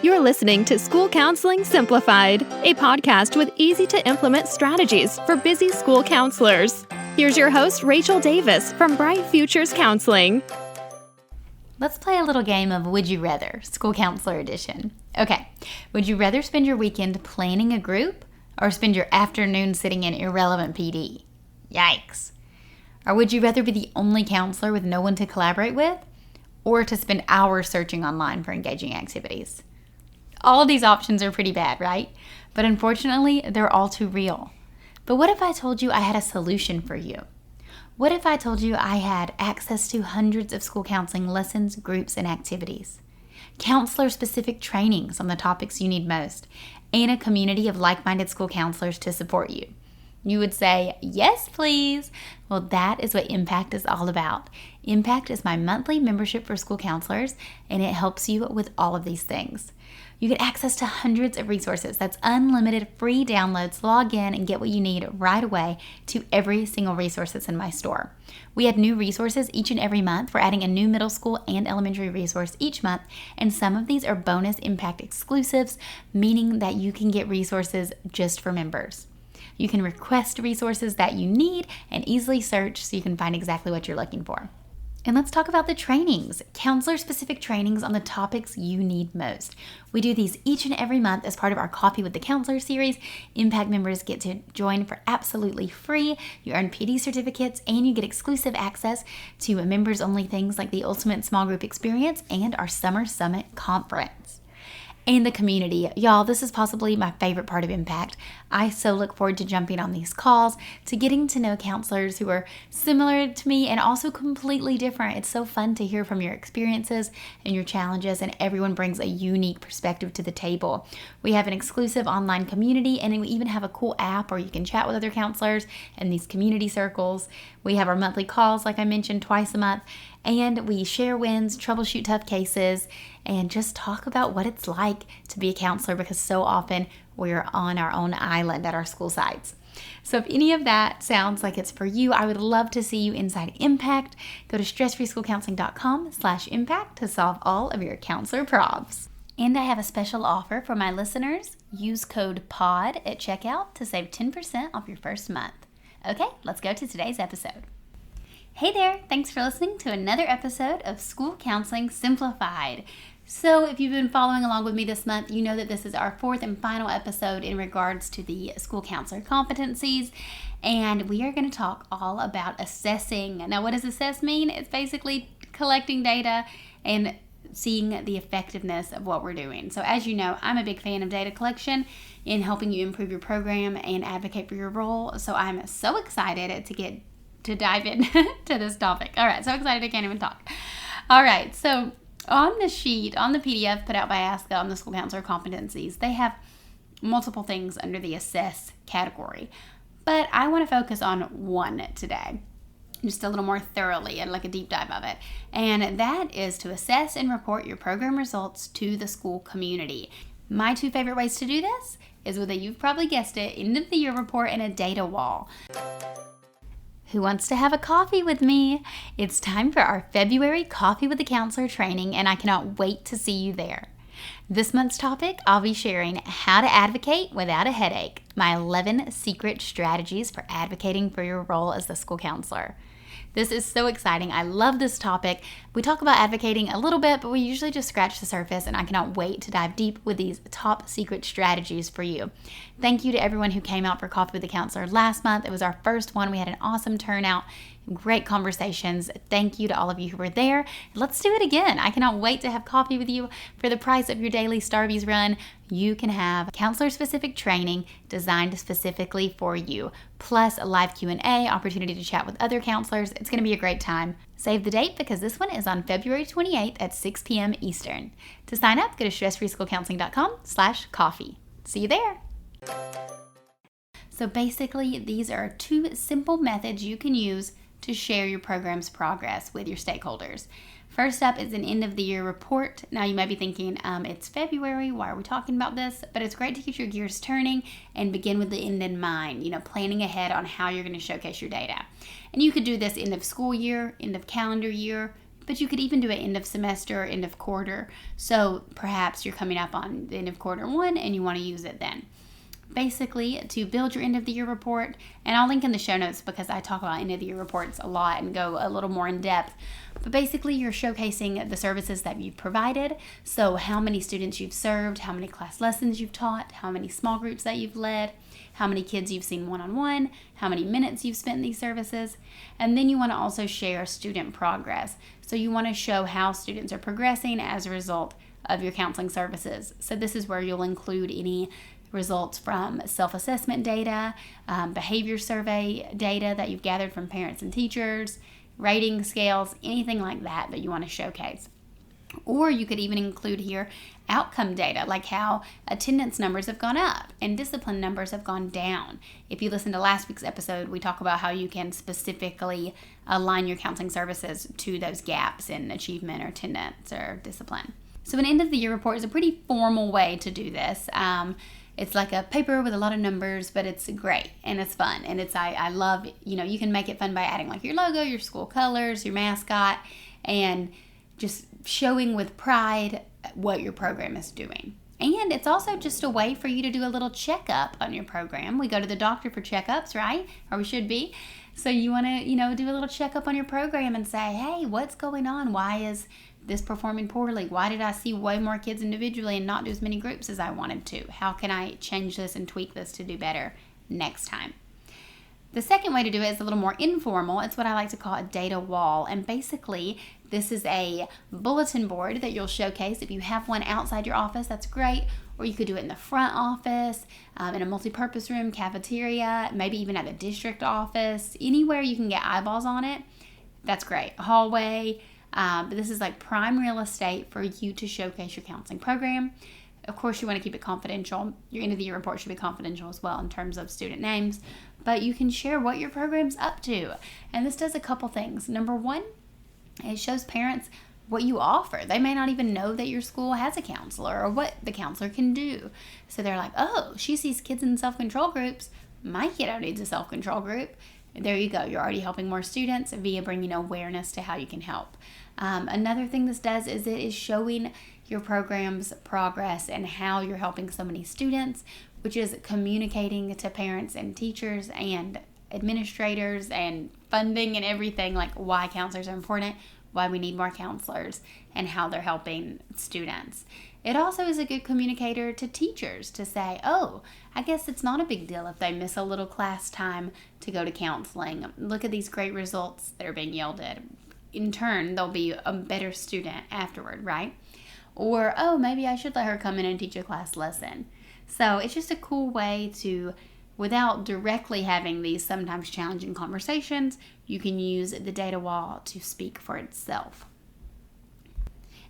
You're listening to School Counseling Simplified, a podcast with easy-to-implement strategies for busy school counselors. Here's your host, Rachel Davis from Bright Futures Counseling. Let's play a little game of Would You Rather, School Counselor Edition. Okay, would you rather spend your weekend planning a group or spend your afternoon sitting in irrelevant PD? Yikes. Or would you rather be the only counselor with no one to collaborate with, or to spend hours searching online for engaging activities? All of these options are pretty bad, right? But unfortunately, they're all too real. But what if I told you I had a solution for you? What if I told you I had access to hundreds of school counseling lessons, groups, and activities, counselor-specific trainings on the topics you need most, and a community of like-minded school counselors to support you? You would say, yes, please. Well, that is what Impact is all about. Impact is my monthly membership for school counselors, and it helps you with all of these things. You get access to hundreds of resources. That's unlimited free downloads. Log in and get what you need right away to every single resource that's in my store. We add new resources each and every month. We're adding a new middle school and elementary resource each month, and some of these are bonus Impact exclusives, meaning that you can get resources just for members. You can request resources that you need and easily search so you can find exactly what you're looking for. And let's talk about the trainings, counselor-specific trainings on the topics you need most. We do these each and every month as part of our Coffee with the Counselor series. Impact members get to join for absolutely free. You earn PD certificates and you get exclusive access to members-only things like the Ultimate Small Group Experience and our Summer Summit Conference. And the community. Y'all, this is possibly my favorite part of Impact. I so look forward to jumping on these calls, to getting to know counselors who are similar to me and also completely different. It's so fun to hear from your experiences and your challenges, and everyone brings a unique perspective to the table. We have an exclusive online community, and we even have a cool app where you can chat with other counselors in these community circles. We have our monthly calls, like I mentioned, twice a month, and we share wins, troubleshoot tough cases, and just talk about what it's like to be a counselor, because so often we're on our own island at our school sites. So if any of that sounds like it's for you, I would love to see you inside Impact. Go to stressfreeschoolcounseling.com/impact to solve all of your counselor problems. And I have a special offer for my listeners. Use code POD at checkout to save 10% off your first month. Okay, let's go to today's episode. Hey there, thanks for listening to another episode of School Counseling Simplified. So if you've been following along with me this month, you know that this is our fourth and final episode in regards to the school counselor competencies, and we are going to talk all about assessing. Now, what does assess mean? It's basically collecting data and seeing the effectiveness of what we're doing. So as you know, I'm a big fan of data collection in helping you improve your program and advocate for your role. So I'm so excited to dive in to this topic. All right, so excited I can't even talk. All right, so on the sheet, on the PDF put out by ASCA on the school counselor competencies, they have multiple things under the assess category. But I want to focus on one today, just a little more thoroughly and like a deep dive of it. And that is to assess and report your program results to the school community. My two favorite ways to do this is with you've probably guessed it, end of the year report and a data wall. Who wants to have a coffee with me? It's time for our February Coffee with the Counselor training, and I cannot wait to see you there. This month's topic, I'll be sharing how to advocate without a headache, my 11 secret strategies for advocating for your role as the school counselor. This is so exciting. I love this topic. We talk about advocating a little bit, but we usually just scratch the surface, and I cannot wait to dive deep with these top secret strategies for you. Thank you to everyone who came out for Coffee with the Counselor last month. It was our first one. We had an awesome turnout, great conversations. Thank you to all of you who were there. Let's do it again. I cannot wait to have coffee with you. For the price of your daily Starbucks run, you can have counselor-specific training designed specifically for you, plus a live Q&A, opportunity to chat with other counselors. It's going to be a great time. Save the date because this one is on February 28th at 6 p.m. Eastern. To sign up, go to stressfreeschoolcounseling.com/coffee. See you there. So basically, these are two simple methods you can use to share your program's progress with your stakeholders. First up is an end of the year report. Now you might be thinking, it's February, why are we talking about this? But it's great to get your gears turning and begin with the end in mind, planning ahead on how you're going to showcase your data. And you could do this end of school year, end of calendar year, But you could even do it end of semester, end of quarter. So perhaps you're coming up on the end of quarter one and you want to use it then. Basically, to build your end of the year report, and I'll link in the show notes because I talk about end of the year reports a lot and go a little more in depth. But basically, you're showcasing the services that you've provided. So how many students you've served, how many class lessons you've taught, how many small groups that you've led, how many kids you've seen one-on-one, how many minutes you've spent in these services. And then you want to also share student progress. So you want to show how students are progressing as a result of your counseling services. So this is where you'll include any results from self-assessment data, behavior survey data that you've gathered from parents and teachers, rating scales, anything like that you want to showcase. Or you could even include here outcome data, like how attendance numbers have gone up and discipline numbers have gone down. If you listen to last week's episode, we talk about how you can specifically align your counseling services to those gaps in achievement or attendance or discipline. So an end of the year report is a pretty formal way to do this. It's like a paper with a lot of numbers, but it's great and it's fun. And I love, you can make it fun by adding like your logo, your school colors, your mascot, and just showing with pride what your program is doing. And it's also just a way for you to do a little checkup on your program. We go to the doctor for checkups, right? Or we should be. So you want to, do a little checkup on your program and say, hey, what's going on? Why is this performing poorly? Why did I see way more kids individually and not do as many groups as I wanted to? How can I change this and tweak this to do better next time? The second way to do it is a little more informal. It's what I like to call a data wall. And basically, this is a bulletin board that you'll showcase. If you have one outside your office, that's great. Or you could do it in the front office, in a multi-purpose room, cafeteria, maybe even at the district office. Anywhere you can get eyeballs on it, that's great. Hallway. But this is like prime real estate for you to showcase your counseling program. Of course, you want to keep it confidential. Your end of the year report should be confidential as well in terms of student names, but you can share what your program's up to. And this does a couple things. Number one, it shows parents what you offer. They may not even know that your school has a counselor or what the counselor can do. So they're like, oh, she sees kids in self-control groups. My kiddo needs a self-control group. There you go. You're already helping more students via bringing awareness to how you can help. Another thing this does is it is showing your program's progress and how you're helping so many students, which is communicating to parents and teachers and administrators and funding and everything, like why counselors are important, why we need more counselors, and how they're helping students. It also is a good communicator to teachers to say, oh, I guess it's not a big deal if they miss a little class time to go to counseling. Look at these great results that are being yielded. In turn, they'll be a better student afterward, right? Or, oh, maybe I should let her come in and teach a class lesson. So it's just a cool way to, without directly having these sometimes challenging conversations, you can use the data wall to speak for itself.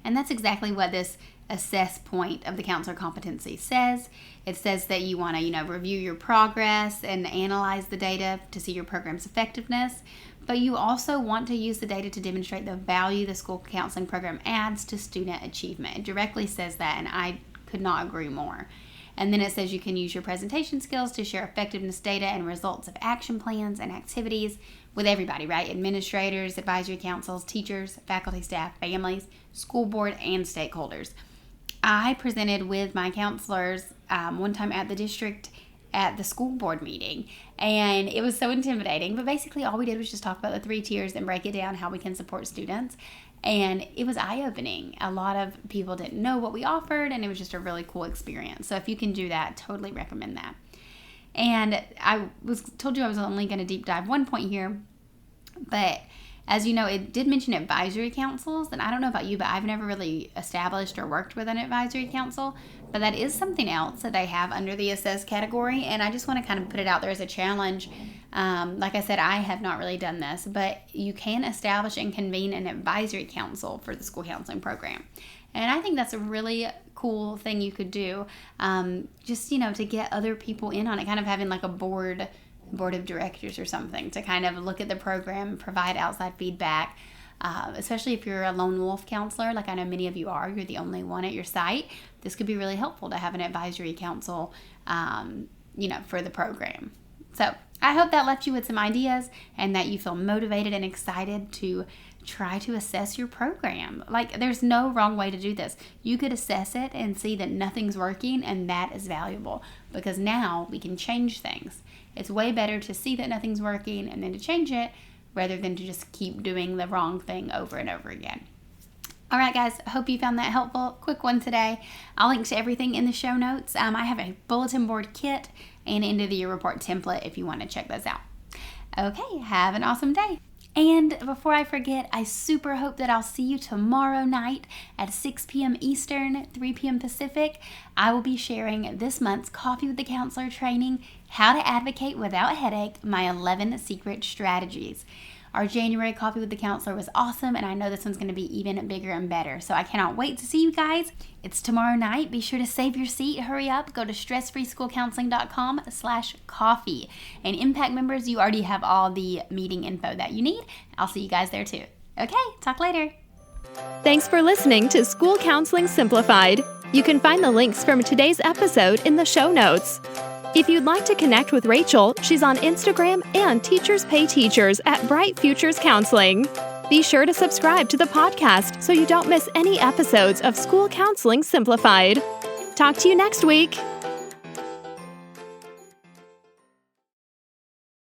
And that's exactly what this assess point of the counselor competency says. It says that you want to, review your progress and analyze the data to see your program's effectiveness. But you also want to use the data to demonstrate the value the school counseling program adds to student achievement. It directly says that, and I could not agree more. And then it says you can use your presentation skills to share effectiveness data and results of action plans and activities with everybody, right? Administrators, advisory councils, teachers, faculty, staff, families, school board, and stakeholders. I presented with my counselors one time at the district at the school board meeting, and it was so intimidating, but basically all we did was just talk about the 3 tiers and break it down how we can support students, and it was eye-opening. A lot of people didn't know what we offered, and it was just a really cool experience. So if you can do that, totally recommend that. And I told you I was only going to deep dive one point here, but as you know, it did mention advisory councils, and I don't know about you, but I've never really established or worked with an advisory council, but that is something else that they have under the assess category, and I just want to kind of put it out there as a challenge. Like I said, I have not really done this, but you can establish and convene an advisory council for the school counseling program, and I think that's a really cool thing you could do, just, to get other people in on it, kind of having like a board of directors or something to kind of look at the program, provide outside feedback, especially if you're a lone wolf counselor, like I know many of you are, you're the only one at your site. This could be really helpful to have an advisory council, for the program. So I hope that left you with some ideas and that you feel motivated and excited to try to assess your program. Like, there's no wrong way to do this. You could assess it and see that nothing's working, and that is valuable because now we can change things. It's way better to see that nothing's working and then to change it rather than to just keep doing the wrong thing over and over again. All right, guys, I hope you found that helpful. Quick one today. I'll link to everything in the show notes. I have a bulletin board kit and end of the year report template if you want to check those out. Okay, have an awesome day. And before I forget, I super hope that I'll see you tomorrow night at 6 p.m. Eastern, 3 p.m. Pacific. I will be sharing this month's Coffee with the Counselor training, How to Advocate Without Headache, my 11 Secret Strategies. Our January Coffee with the Counselor was awesome, and I know this one's going to be even bigger and better. So I cannot wait to see you guys. It's tomorrow night. Be sure to save your seat. Hurry up. Go to stressfreeschoolcounseling.com/coffee. And Impact members, you already have all the meeting info that you need. I'll see you guys there too. Okay, talk later. Thanks for listening to School Counseling Simplified. You can find the links from today's episode in the show notes. If you'd like to connect with Rachel, she's on Instagram and Teachers Pay Teachers at Bright Futures Counseling. Be sure to subscribe to the podcast so you don't miss any episodes of School Counseling Simplified. Talk to you next week.